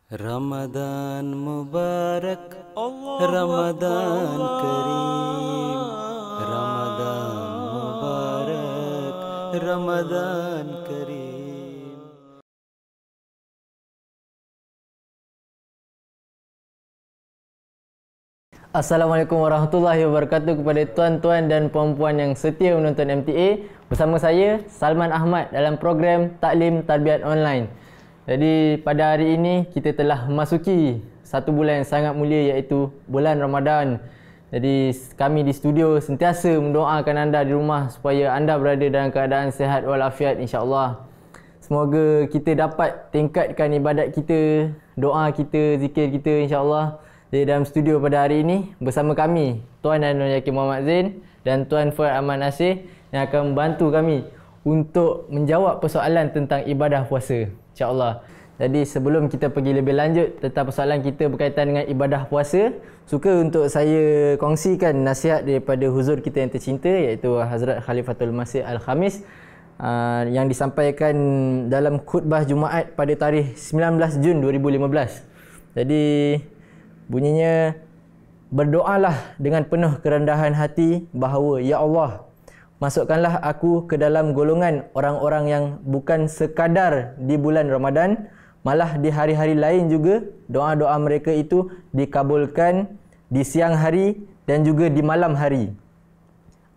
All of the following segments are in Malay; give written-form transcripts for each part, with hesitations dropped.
Ramadan Mubarak, Ramadan Kareem, Ramadan Mubarak, Ramadan Kareem. Assalamualaikum warahmatullahi wabarakatuh kepada tuan-tuan dan puan-puan yang setia menonton MTA. Bersama saya, Salman Ahmad dalam program Taklim Tarbiyat Online. Jadi pada hari ini kita telah memasuki satu bulan yang sangat mulia, iaitu bulan Ramadan. Jadi kami di studio sentiasa mendoakan anda di rumah supaya anda berada dalam keadaan sihat walafiat, insya-Allah. Semoga kita dapat tingkatkan ibadat kita, doa kita, zikir kita, insya-Allah. Jadi dalam studio pada hari ini bersama kami Tuan Ainul Yakin Muhammad Zain dan Tuan Fuad Ahmad Nasir yang akan membantu kami untuk menjawab persoalan tentang ibadah puasa, insya-Allah. Jadi sebelum kita pergi lebih lanjut tentang persoalan kita berkaitan dengan ibadah puasa, suka untuk saya kongsikan nasihat daripada huzur kita yang tercinta, iaitu Hazrat Khalifatul Masih Al-Khamis, yang disampaikan dalam khutbah Jumaat pada tarikh 19 Jun 2015. Jadi bunyinya, berdoalah dengan penuh kerendahan hati bahawa, Ya Allah, masukkanlah aku ke dalam golongan orang-orang yang bukan sekadar di bulan Ramadan, malah di hari-hari lain juga doa-doa mereka itu dikabulkan di siang hari dan juga di malam hari.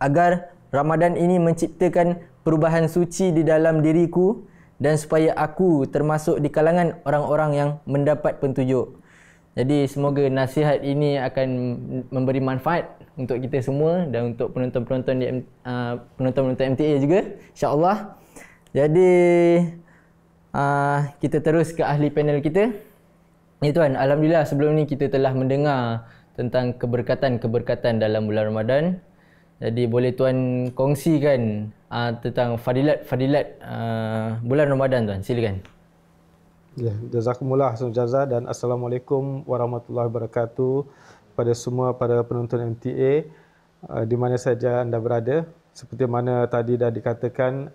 Agar Ramadan ini menciptakan perubahan suci di dalam diriku dan supaya aku termasuk di kalangan orang-orang yang mendapat petunjuk. Jadi semoga nasihat ini akan memberi manfaat untuk kita semua dan untuk penonton-penonton di penonton-penonton MTA juga, insya-Allah. Jadi kita terus ke ahli panel kita. Ya tuan, alhamdulillah sebelum ni kita telah mendengar tentang keberkatan-keberkatan dalam bulan Ramadan. Jadi boleh tuan kongsikan tentang fadilat-fadilat bulan Ramadan tuan, silakan. Ya, jazakumullah khairan jazaa dan assalamualaikum warahmatullahi wabarakatuh pada semua para penonton MTA di mana saja anda berada. Seperti mana tadi dah dikatakan,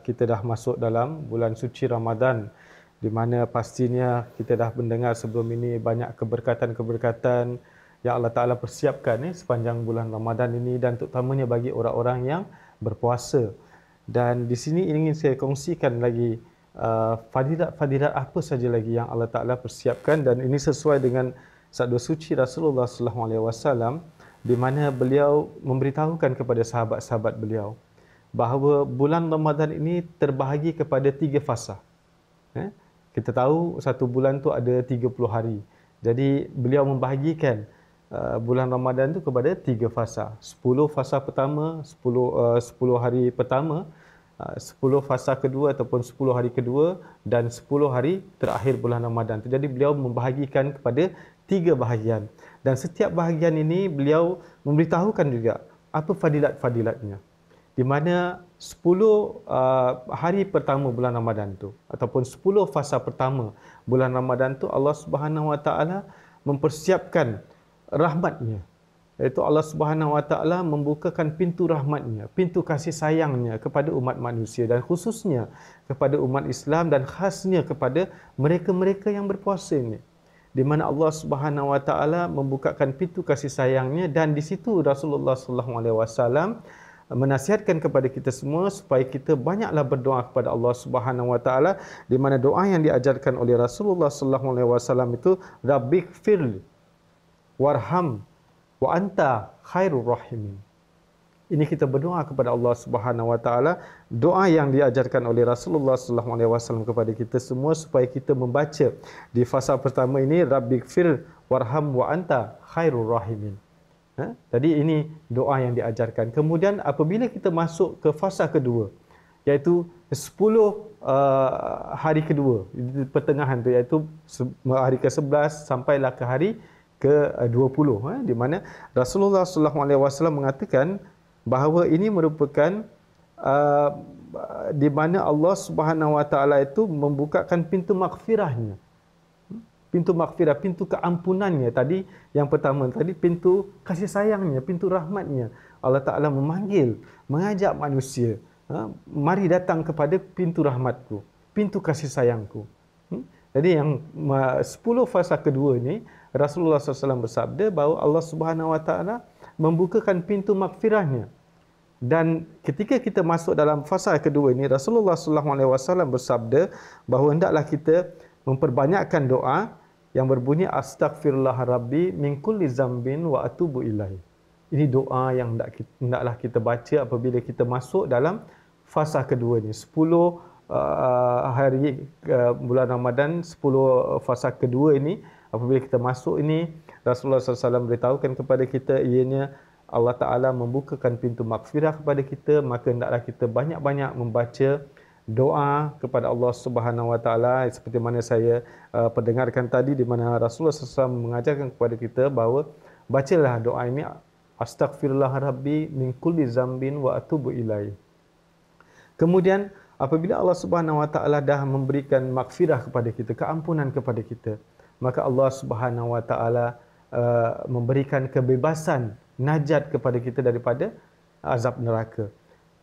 kita dah masuk dalam bulan suci Ramadan, di mana pastinya kita dah mendengar sebelum ini banyak keberkatan-keberkatan yang Allah Ta'ala persiapkan sepanjang bulan Ramadan ini, dan terutamanya bagi orang-orang yang berpuasa. Dan di sini ingin saya kongsikan lagi fadilat-fadilat apa saja lagi yang Allah Ta'ala persiapkan, dan ini sesuai dengan sabda suci Rasulullah SAW, di mana beliau memberitahukan kepada sahabat-sahabat beliau bahawa bulan Ramadan ini terbahagi kepada 3 fasa. Kita tahu satu bulan tu ada 30 hari. Jadi beliau membahagikan bulan Ramadan itu kepada 3 fasa. 10 fasa pertama, 10 hari pertama, 10 fasa kedua ataupun 10 hari kedua, dan 10 hari terakhir bulan Ramadan. Jadi beliau membahagikan kepada 3 bahagian. Dan setiap bahagian ini beliau memberitahukan juga apa fadilat-fadilatnya. Di mana 10 hari pertama bulan Ramadan tu ataupun 10 fasa pertama bulan Ramadan tu, Allah Subhanahu Wa Taala mempersiapkan rahmatnya. Iaitu Allah Subhanahu Wa Taala membukakan pintu rahmatnya, pintu kasih sayangnya kepada umat manusia, dan khususnya kepada umat Islam, dan khasnya kepada mereka-mereka yang berpuasa ini. Di mana Allah Subhanahu Wa Taala membukakan pintu kasih sayangnya, dan di situ Rasulullah sallallahu alaihi wasallam menasihatkan kepada kita semua supaya kita banyaklah berdoa kepada Allah Subhanahu Wa Taala, di mana doa yang diajarkan oleh Rasulullah sallallahu alaihi wasallam itu, Rabbighfirli warham wa anta khairur rahimin. Ini kita berdoa kepada Allah Subhanahu Wa Taala, doa yang diajarkan oleh Rasulullah sallallahu alaihi wasallam kepada kita semua supaya kita membaca di fasa pertama ini, Rabbighfir warham wa anta khairur rahimin. Jadi ini doa yang diajarkan. Kemudian apabila kita masuk ke fasa kedua, iaitu 10 hari kedua, di pertengahan tu, iaitu hari ke-11 sampailah ke hari ke-20, di mana Rasulullah sallallahu alaihi wasallam mengatakan bahawa ini merupakan di mana Allah Subhanahu Wa Taala itu membukakan pintu maghfirahnya. Pintu maghfirah, pintu keampunannya. Tadi yang pertama tadi pintu kasih sayangnya, pintu rahmatnya. Allah Taala memanggil, mengajak manusia, mari datang kepada pintu rahmatku, pintu kasih sayangku. Jadi yang 10 fasa kedua ni Rasulullah SAW bersabda bahawa Allah Subhanahu Wa Taala membukakan pintu maghfirahnya. Dan ketika kita masuk dalam fasa kedua ini, Rasulullah SAW bersabda bahawa hendaklah kita memperbanyakkan doa yang berbunyi astaghfirullah rabbi min kulli zambin wa atubu ilaih. Ini doa yang hendaklah kita baca apabila kita masuk dalam fasa kedua ini. 10 hari bulan Ramadan, 10 fasa kedua ini, apabila kita masuk ini, Rasulullah SAW beritahukan kepada kita ianya Allah Ta'ala membukakan pintu maghfirah kepada kita, maka hendaklah kita banyak-banyak membaca doa kepada Allah Subhanahu Wa Taala seperti mana saya pendengarkan tadi, di mana Rasulullah SAW mengajarkan kepada kita bahawa bacalah doa ini, astaghfirullah rabbi min kulli zambin wa atubu ilaih. Kemudian apabila Allah Subhanahu Wa Taala dah memberikan maghfirah kepada kita, keampunan kepada kita, maka Allah Subhanahu Wa Taala memberikan kebebasan, najat kepada kita daripada azab neraka,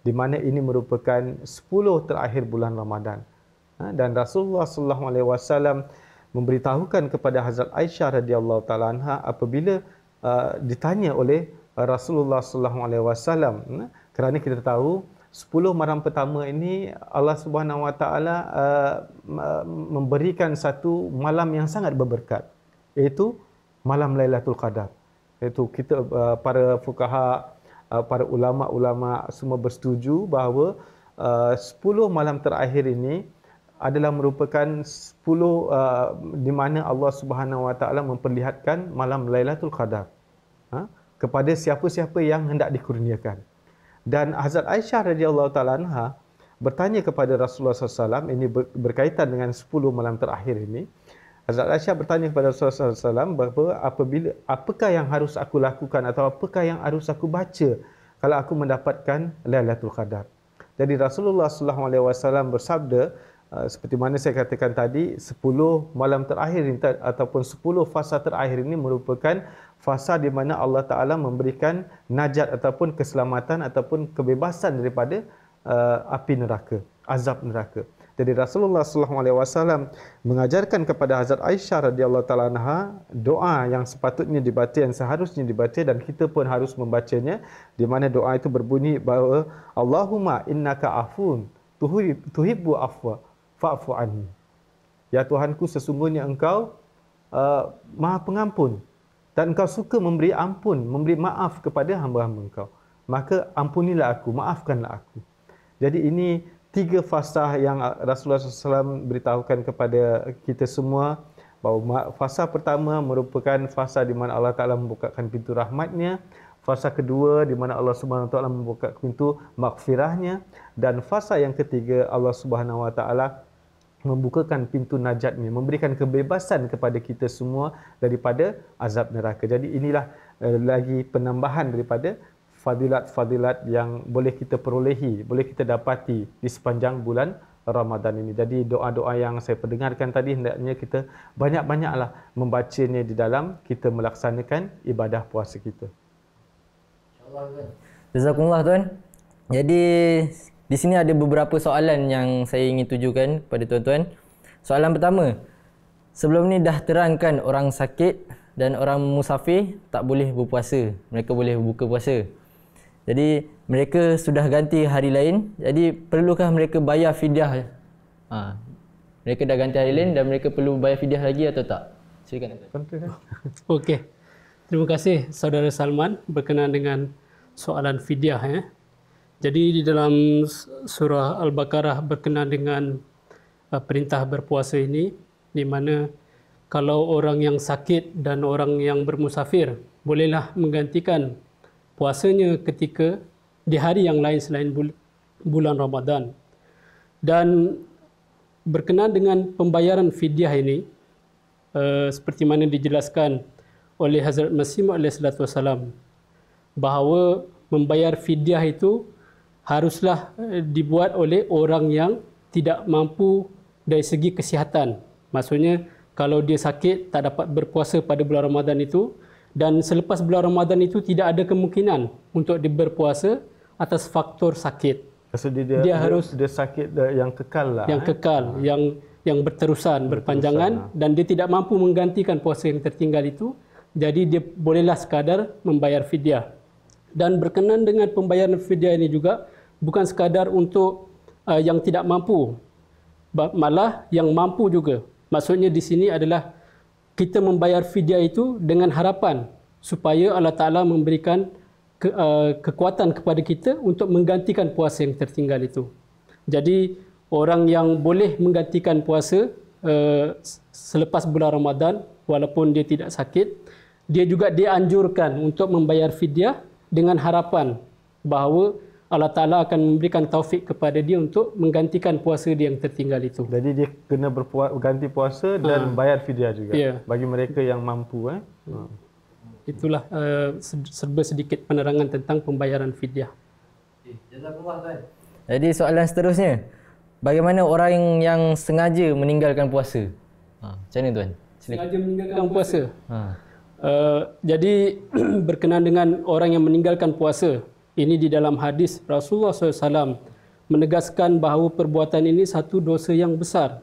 di mana ini merupakan 10 terakhir bulan Ramadan. Dan Rasulullah SAW memberitahukan kepada Hazrat Aisyah radhiyallahu taala anha apabila ditanya oleh Rasulullah SAW, kerana kita tahu 10 malam pertama ini Allah Subhanahu Wa Taala memberikan satu malam yang sangat berberkat, iaitu malam Lailatul Qadar. Iaitu kita para fuqaha, para ulama-ulama semua bersetuju bahawa 10 malam terakhir ini adalah merupakan 10 di mana Allah Subhanahu Wa Taala memperlihatkan malam Lailatul Qadar kepada siapa-siapa yang hendak dikurniakan. Dan Hazrat Aisyah radhiyallahu taala anha bertanya kepada Rasulullah SAW, ini berkaitan dengan 10 malam terakhir ini. Hazrat Aisyah bertanya kepada Rasulullah SAW bahawa apakah yang harus aku lakukan atau apakah yang harus aku baca kalau aku mendapatkan Lailatul Qadar. Jadi Rasulullah SAW bersabda, seperti mana saya katakan tadi, 10 malam terakhir ini ataupun 10 fasa terakhir ini merupakan fasa di mana Allah Ta'ala memberikan najat ataupun keselamatan ataupun kebebasan daripada api neraka, azab neraka. Jadi Rasulullah SAW mengajarkan kepada Hazrat Aisyah radhiyallahu taala anha doa yang sepatutnya dibaca, yang seharusnya dibaca, dan kita pun harus membacanya, di mana doa itu berbunyi bahawa Allahumma innaka afun tuhibbu afwa fa'fu anni. Ya Tuhanku, sesungguhnya Engkau Maha Pengampun dan Engkau suka memberi ampun, memberi maaf kepada hamba-hamba Engkau. Maka ampunilah aku, maafkanlah aku. Jadi ini 3 fasa yang Rasulullah SAW beritahukan kepada kita semua, bahawa fasa pertama merupakan fasa di mana Allah Ta'ala membukakan pintu rahmatnya, fasa kedua di mana Allah Subhanahu Wa Ta'ala membuka pintu maghfirahnya, dan fasa yang ketiga Allah Subhanahu Wa Ta'ala membukakan pintu najatnya, memberikan kebebasan kepada kita semua daripada azab neraka. Jadi inilah lagi penambahan daripada fadilat-fadilat yang boleh kita perolehi, boleh kita dapati di sepanjang bulan Ramadan ini. Jadi doa-doa yang saya pendengarkan tadi hendaknya kita banyak-banyaklah membacanya di dalam kita melaksanakan ibadah puasa kita. Jazakumullah tuan. Jadi di sini ada beberapa soalan yang saya ingin tujukan kepada tuan-tuan. Soalan pertama, sebelum ni dah terangkan orang sakit dan orang musafir tak boleh berpuasa, mereka boleh buka puasa. Jadi mereka sudah ganti hari lain, jadi perlukah mereka bayar fidyah? Mereka dah ganti hari lain dan mereka perlu bayar fidyah lagi atau tak? Silakan. Okey. Terima kasih Saudara Salman berkenaan dengan soalan fidyah. Jadi di dalam surah Al-Baqarah berkenaan dengan perintah berpuasa ini, di mana kalau orang yang sakit dan orang yang bermusafir bolehlah menggantikan puasanya ketika di hari yang lain selain bulan Ramadan. Dan berkenaan dengan pembayaran fidyah ini, seperti mana dijelaskan oleh Hazrat Masih Maud SAW, bahawa membayar fidyah itu haruslah dibuat oleh orang yang tidak mampu dari segi kesihatan. Maksudnya kalau dia sakit tak dapat berpuasa pada bulan Ramadan itu, dan selepas bulan Ramadan itu tidak ada kemungkinan untuk dia berpuasa atas faktor sakit. Maksudnya dia harus sakit yang kekal lah. Yang kekal, yang yang berterusan, berpanjangan dan dia tidak mampu menggantikan puasa yang tertinggal itu, jadi dia bolehlah sekadar membayar fidyah. Dan berkenaan dengan pembayaran fidyah ini juga bukan sekadar untuk yang tidak mampu, malah yang mampu juga. Maksudnya di sini adalah kita membayar fidyah itu dengan harapan supaya Allah Ta'ala memberikan kekuatan kepada kita untuk menggantikan puasa yang tertinggal itu. Jadi orang yang boleh menggantikan puasa selepas bulan Ramadan walaupun dia tidak sakit, dia juga dianjurkan untuk membayar fidyah dengan harapan bahawa Allah Ta'ala akan memberikan taufik kepada dia untuk menggantikan puasa dia yang tertinggal itu. Jadi dia kena berganti puasa dan bayar fidyah juga bagi mereka yang mampu. Itulah serba sedikit penerangan tentang pembayaran fidyah. Jadi soalan seterusnya, bagaimana orang yang sengaja meninggalkan puasa? Macam mana tuan? Sengaja meninggalkan puasa. Jadi berkenaan dengan orang yang meninggalkan puasa, ini di dalam hadis Rasulullah SAW menegaskan bahawa perbuatan ini satu dosa yang besar,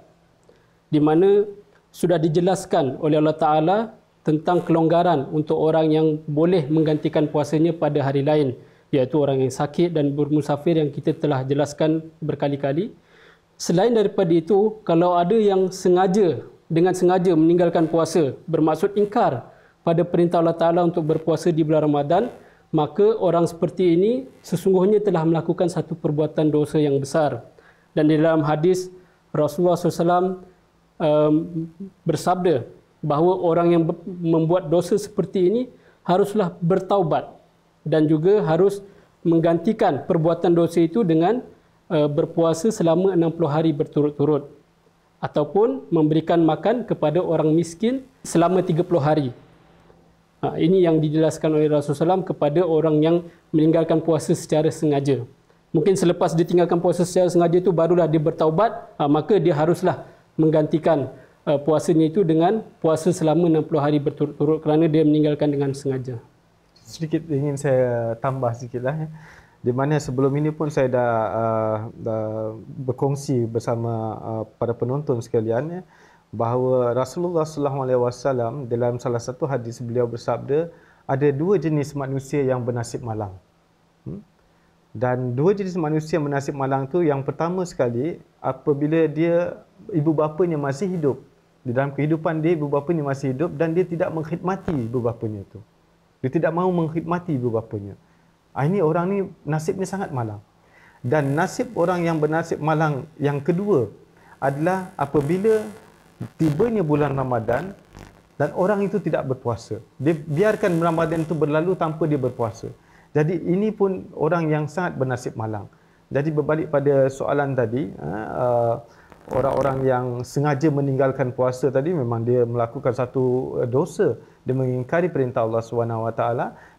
di mana sudah dijelaskan oleh Allah Ta'ala tentang kelonggaran untuk orang yang boleh menggantikan puasanya pada hari lain, iaitu orang yang sakit dan bermusafir yang kita telah jelaskan berkali-kali. Selain daripada itu, kalau ada yang dengan sengaja meninggalkan puasa, bermaksud ingkar pada perintah Allah Ta'ala untuk berpuasa di bulan Ramadan, maka orang seperti ini sesungguhnya telah melakukan satu perbuatan dosa yang besar. Dan di dalam hadis Rasulullah SAW bersabda bahawa orang yang membuat dosa seperti ini haruslah bertaubat dan juga harus menggantikan perbuatan dosa itu dengan berpuasa selama 60 hari berturut-turut ataupun memberikan makan kepada orang miskin selama 30 hari. Ini yang dijelaskan oleh Rasulullah SAW kepada orang yang meninggalkan puasa secara sengaja. Mungkin selepas ditinggalkan puasa secara sengaja itu barulah dia bertaubat, maka dia haruslah menggantikan puasanya itu dengan puasa selama 60 hari berturut-turut kerana dia meninggalkan dengan sengaja. Sedikit ingin saya tambah sedikitlah. Di mana sebelum ini pun saya dah berkongsi bersama para penonton sekalian bahawa Rasulullah SAW dalam salah satu hadis beliau bersabda, ada dua jenis manusia yang bernasib malang. Dan dua jenis manusia yang bernasib malang tu, yang pertama sekali apabila ibu bapanya masih hidup. Di dalam kehidupan dia, ibu bapanya masih hidup dan dia tidak mengkhidmati ibu bapanya itu. Dia tidak mahu mengkhidmati ibu bapanya. Ini orang ni nasibnya sangat malang. Dan nasib orang yang bernasib malang yang kedua adalah apabila tibanya bulan Ramadan dan orang itu tidak berpuasa. Dia biarkan Ramadan itu berlalu tanpa dia berpuasa. Jadi ini pun orang yang sangat bernasib malang. Jadi berbalik pada soalan tadi, orang-orang yang sengaja meninggalkan puasa tadi memang dia melakukan satu dosa. Dia mengingkari perintah Allah SWT.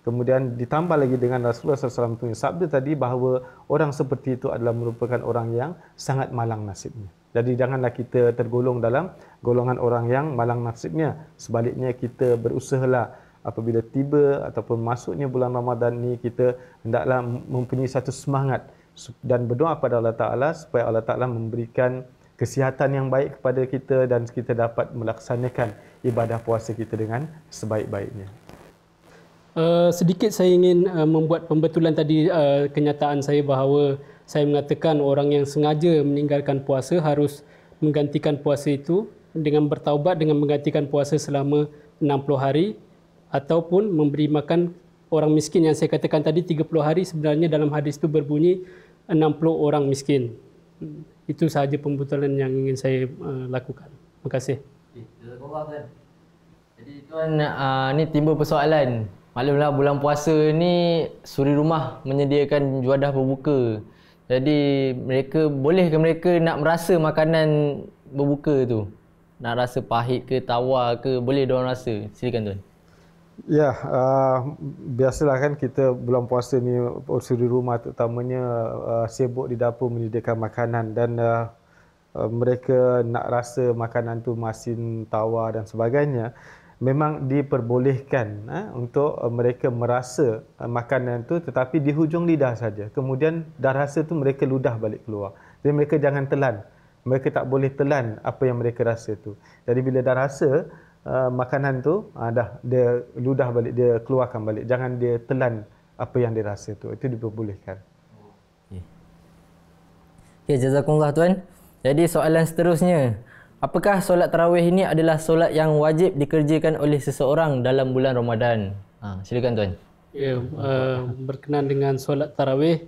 Kemudian ditambah lagi dengan Rasulullah SAW punya sabda tadi bahawa orang seperti itu adalah merupakan orang yang sangat malang nasibnya. Jadi janganlah kita tergolong dalam golongan orang yang malang nasibnya. Sebaliknya kita berusahalah apabila tiba ataupun masuknya bulan Ramadan ni, kita hendaklah mempunyai satu semangat dan berdoa pada Allah Ta'ala supaya Allah Ta'ala memberikan kesihatan yang baik kepada kita dan kita dapat melaksanakan ibadah puasa kita dengan sebaik-baiknya. Sedikit saya ingin membuat pembetulan tadi kenyataan saya bahawa saya mengatakan orang yang sengaja meninggalkan puasa harus menggantikan puasa itu dengan bertaubat dengan menggantikan puasa selama 60 hari ataupun memberi makan orang miskin yang saya katakan tadi 30 hari, sebenarnya dalam hadis itu berbunyi 60 orang miskin. Itu sahaja pembetulan yang ingin saya lakukan. Terima kasih. Jadi tuan, ni timbul persoalan. Maklumlah bulan puasa ni suri rumah menyediakan juadah berbuka. Jadi bolehkah mereka nak merasa makanan berbuka tu? Nak rasa pahit ke, tawar ke, boleh diorang rasa? Silakan tuan. Ya, biasalah kan kita bulan puasa ni suri rumah terutamanya sibuk di dapur menyediakan makanan dan mereka nak rasa makanan tu masin, tawar dan sebagainya. Memang diperbolehkan untuk mereka merasa makanan tu tetapi di hujung lidah saja. Kemudian dah rasa tu mereka ludah balik keluar. Jadi mereka jangan telan mereka tak boleh telan apa yang mereka rasa tu. Jadi bila dah rasa makanan tu dia ludah balik, dia keluarkan balik. Jangan dia telan apa yang dia rasa tu. Itu diperbolehkan. Okay, jazakumullah tuan. Jadi soalan seterusnya, apakah solat tarawih ini adalah solat yang wajib dikerjakan oleh seseorang dalam bulan Ramadan? Silakan tuan. Ya, berkenaan dengan solat tarawih.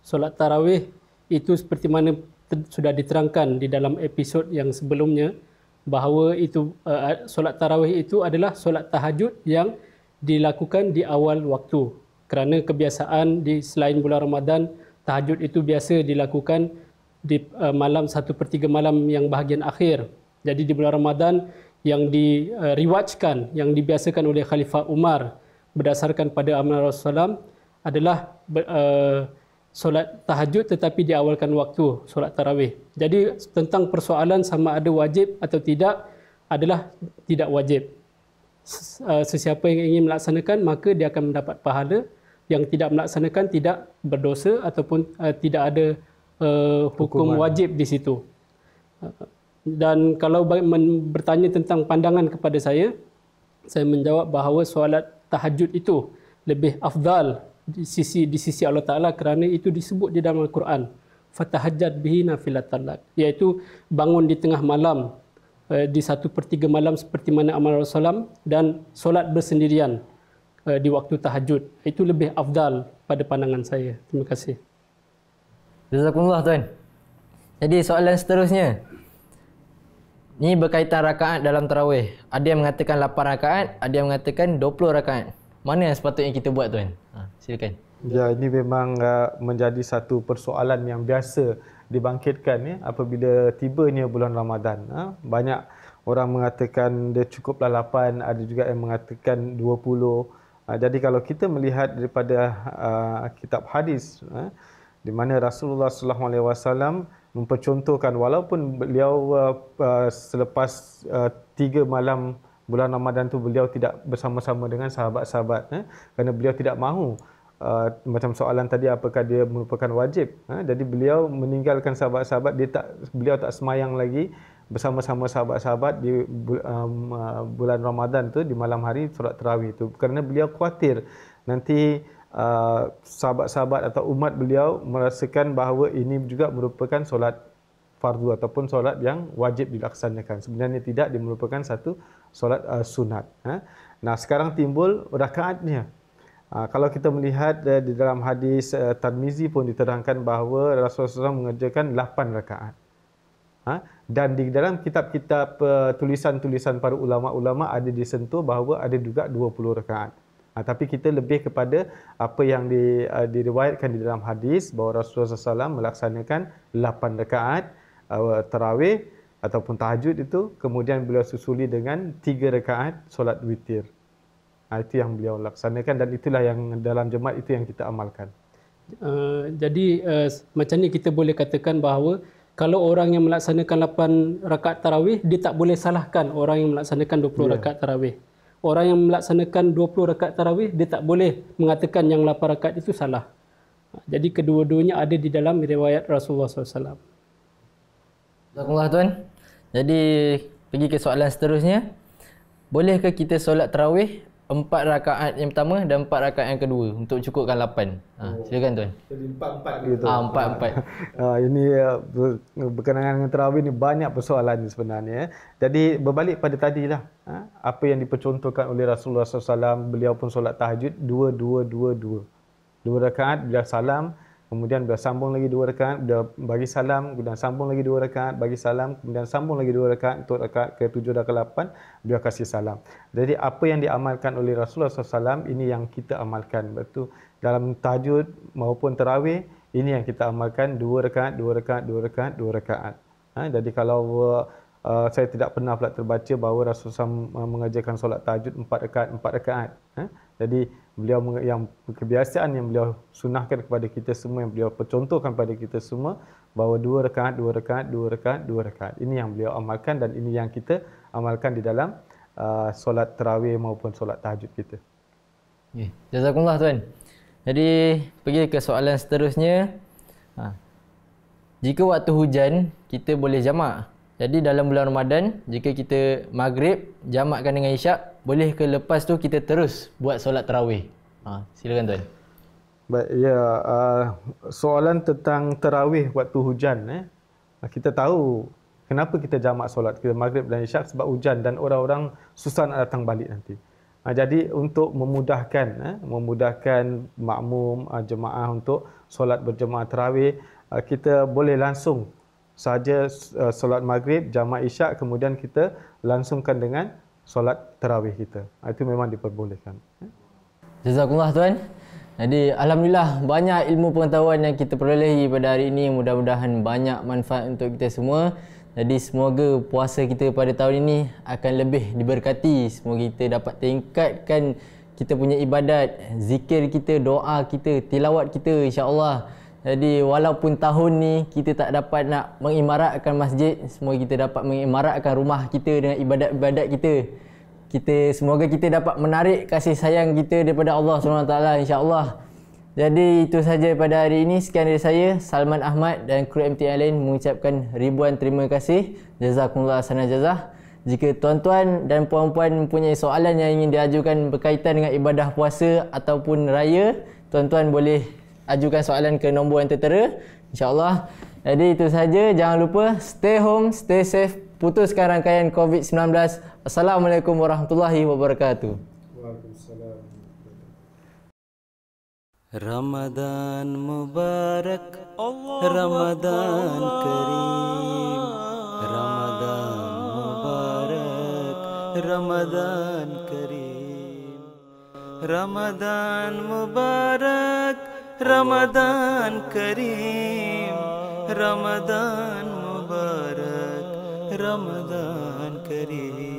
Solat tarawih itu seperti mana sudah diterangkan di dalam episod yang sebelumnya, bahawa itu solat tarawih itu adalah solat tahajud yang dilakukan di awal waktu. Kerana kebiasaan di selain bulan Ramadan, tahajud itu biasa dilakukan di malam 1/3 malam yang bahagian akhir. Jadi di bulan Ramadan yang diriwajkan, yang dibiasakan oleh Khalifah Umar berdasarkan pada amal Rasulullah adalah solat tahajud tetapi diawalkan waktu solat tarawih. Jadi tentang persoalan sama ada wajib atau tidak adalah tidak wajib. Sesiapa yang ingin melaksanakan maka dia akan mendapat pahala, yang tidak melaksanakan tidak berdosa ataupun tidak ada hukum wajib di situ. Dan kalau bertanya tentang pandangan kepada saya menjawab bahawa solat tahajud itu lebih afdal di sisi Allah Ta'ala kerana itu disebut di dalam Al-Quran. Fatahajjad bihi nafilatan lak, iaitu bangun di tengah malam di 1/3 malam seperti mana amal Rasulullah, dan solat bersendirian di waktu tahajud. Itu lebih afdal pada pandangan saya. Terima kasih. Jazakumullah tuan. Jadi soalan seterusnya, ni berkaitan rakaat dalam tarawih. Ada yang mengatakan 8 rakaat, ada yang mengatakan 20 rakaat. Mana yang sepatutnya kita buat tuan? Silakan. Ya, ini memang menjadi satu persoalan yang biasa dibangkitkan ya apabila tibanya bulan Ramadan. Banyak orang mengatakan dia cukuplah 8, ada juga yang mengatakan 20. Jadi kalau kita melihat daripada kitab hadis di mana Rasulullah SAW mempercontohkan, walaupun beliau selepas 3 malam bulan Ramadan tu beliau tidak bersama-sama dengan sahabat-sahabat kerana beliau tidak mahu macam soalan tadi apakah dia merupakan wajib. Jadi beliau meninggalkan sahabat-sahabat, beliau tak semayang lagi bersama-sama sahabat-sahabat di bulan Ramadan tu, di malam hari solat tarawih tu, kerana beliau khawatir nanti sahabat-sahabat atau umat beliau merasakan bahawa ini juga merupakan solat fardu ataupun solat yang wajib dilaksanakan. Sebenarnya tidak, dia merupakan satu solat sunat. Nah, sekarang timbul rakaatnya. Kalau kita melihat di dalam hadis Tirmizi pun diterangkan bahawa Rasulullah SAW mengerjakan 8 rakaat. Dan di dalam kitab-kitab tulisan-tulisan para ulama-ulama ada disentuh bahawa ada juga 20 rakaat. Tapi kita lebih kepada apa yang diriwayatkan di dalam hadis bahawa Rasulullah SAW melaksanakan 8 rakaat tarawih ataupun tahajud itu, kemudian beliau susuli dengan 3 rakaat solat witir. Itu yang beliau laksanakan dan itulah yang dalam jemaat itu yang kita amalkan. Jadi macam ni kita boleh katakan bahawa kalau orang yang melaksanakan 8 rakaat tarawih, dia tak boleh salahkan orang yang melaksanakan 20 rakaat tarawih. Orang yang melaksanakan 20 rakaat tarawih, dia tak boleh mengatakan yang 8 rakaat itu salah. Jadi kedua-duanya ada di dalam riwayat Rasulullah SAW. Alhamdulillah tuan. Jadi pergi ke soalan seterusnya. Bolehkah kita solat tarawih 4 rakaat yang pertama dan 4 rakaat yang kedua untuk cukupkan 8? Silakan tuan. Jadi 4-4 gitu. 4-4. Ini berkenaan dengan tarawih ni banyak persoalan sebenarnya. Jadi berbalik pada tadilah, apa yang dipercontohkan oleh Rasulullah SAW, beliau pun solat tahajud 2-2-2-2. 2 rakaat beliau salam, kemudian beliau sambung lagi 2 rakaat, beliau bagi salam, kemudian sambung lagi 2 rakaat, bagi salam, kemudian sambung lagi 2 rakaat, untuk rakaat ke-7 dan ke-8 beliau kasih salam. Jadi apa yang diamalkan oleh Rasulullah SAW ini yang kita amalkan. Betul, dalam tahajud maupun tarawih ini yang kita amalkan 2 rakaat, 2 rakaat, 2 rakaat, 2 rakaat. Jadi kalau saya tidak pernah pula terbaca bahawa Rasulullah SAW mengajarkan solat tahajud 4 rakaat, 4 rakaat. Jadi beliau yang kebiasaan yang beliau sunahkan kepada kita semua, yang beliau percontohkan kepada kita semua bahawa 2 rakaat, 2 rakaat, 2 rakaat, 2 rakaat. Ini yang beliau amalkan dan ini yang kita amalkan di dalam solat tarawih maupun solat tahajud kita. Jazakumullah tuan. Jadi pergi ke soalan seterusnya. jika waktu hujan kita boleh jamak. Jadi dalam bulan Ramadan, jika kita maghrib jamakkan dengan isyak, boleh ke lepas tu kita terus buat solat tarawih? Silakan tuan. Baik, ya, soalan tentang tarawih waktu hujan. Kita tahu kenapa kita jamak solat kita maghrib dan isyak, sebab hujan dan orang-orang susah nak datang balik nanti. Jadi untuk memudahkan makmum jemaah untuk solat berjemaah tarawih, kita boleh langsung saja solat maghrib, jamak isyak, kemudian kita langsungkan dengan solat tarawih kita. Itu memang diperbolehkan. Jazakumullah tuan. Jadi alhamdulillah banyak ilmu pengetahuan yang kita perolehi pada hari ini. Mudah-mudahan banyak manfaat untuk kita semua. Jadi semoga puasa kita pada tahun ini akan lebih diberkati. Semoga kita dapat tingkatkan kita punya ibadat, zikir kita, doa kita, tilawat kita, insya-Allah. Jadi walaupun tahun ni kita tak dapat nak mengimaratkan masjid, semoga kita dapat mengimaratkan rumah kita dengan ibadat-ibadat kita. Semoga kita dapat menarik kasih sayang kita daripada Allah SWT, insya-Allah. Jadi itu saja pada hari ini. Sekian dari saya, Salman Ahmad dan kru MTA lain mengucapkan ribuan terima kasih. Jazakumullah sana jazah. Jika tuan-tuan dan puan-puan mempunyai soalan yang ingin diajukan berkaitan dengan ibadah puasa ataupun raya, tuan-tuan boleh ajukan soalan ke nombor yang tertera, insya-Allah. Jadi itu saja. Jangan lupa stay home, stay safe, putuskan rangkaian COVID-19. Assalamualaikum warahmatullahi wabarakatuh. Waalaikumsalam. Ramadan Mubarak, Ramadan Kareem, Ramadan Mubarak, Ramadan Kareem, Ramadan Mubarak, Ramadan Kareem, Ramadan Mubarak, Ramadan Kareem.